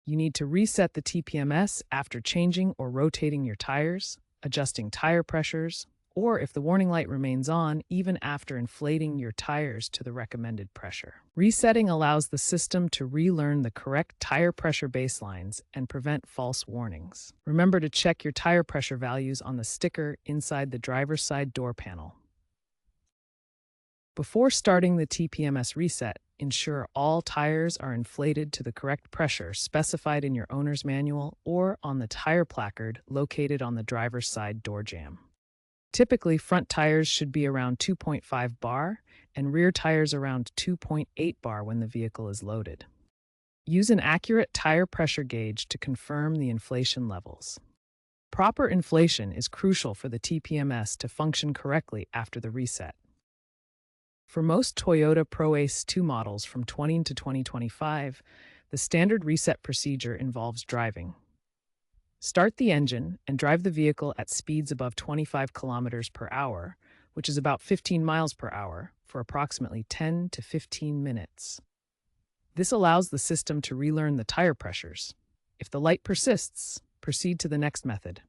You need to reset the TPMS after changing or rotating your tires, adjusting tire pressures, or if the warning light remains on, even after inflating your tires to the recommended pressure. Resetting allows the system to relearn the correct tire pressure baselines and prevent false warnings. Remember to check your tire pressure values on the sticker inside the driver's side door panel. Before starting the TPMS reset, ensure all tires are inflated to the correct pressure specified in your owner's manual or on the tire placard located on the driver's side door jamb. Typically, front tires should be around 2.5 bar and rear tires around 2.8 bar when the vehicle is loaded. Use an accurate tire pressure gauge to confirm the inflation levels. Proper inflation is crucial for the TPMS to function correctly after the reset. For most Toyota Proace II models from 20 to 2025, the standard reset procedure involves driving. Start the engine and drive the vehicle at speeds above 25 kilometers per hour, which is about 15 miles per hour, for approximately 10 to 15 minutes. This allows the system to relearn the tire pressures. If the light persists, proceed to the next method.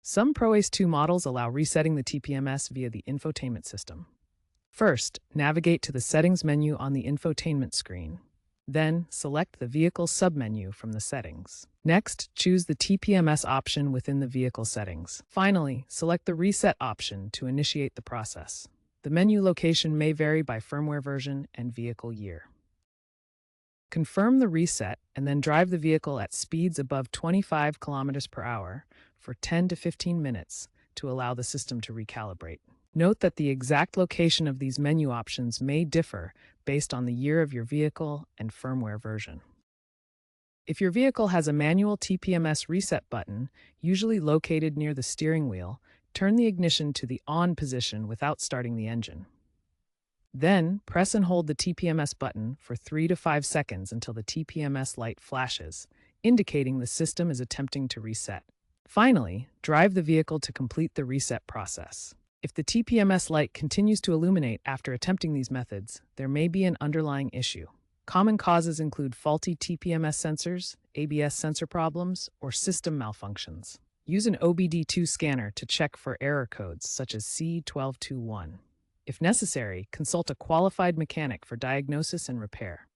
Some Proace II models allow resetting the TPMS via the infotainment system. First, navigate to the Settings menu on the infotainment screen. Then, select the Vehicle submenu from the settings. Next, choose the TPMS option within the vehicle settings. Finally, select the Reset option to initiate the process. The menu location may vary by firmware version and vehicle year. Confirm the reset and then drive the vehicle at speeds above 25 kilometers per hour for 10 to 15 minutes to allow the system to recalibrate. Note that the exact location of these menu options may differ based on the year of your vehicle and firmware version. If your vehicle has a manual TPMS reset button, usually located near the steering wheel, turn the ignition to the on position without starting the engine. Then, press and hold the TPMS button for 3 to 5 seconds until the TPMS light flashes, indicating the system is attempting to reset. Finally, drive the vehicle to complete the reset process. If the TPMS light continues to illuminate after attempting these methods, there may be an underlying issue. Common causes include faulty TPMS sensors, ABS sensor problems, or system malfunctions. Use an OBD2 scanner to check for error codes such as C1221. If necessary, consult a qualified mechanic for diagnosis and repair.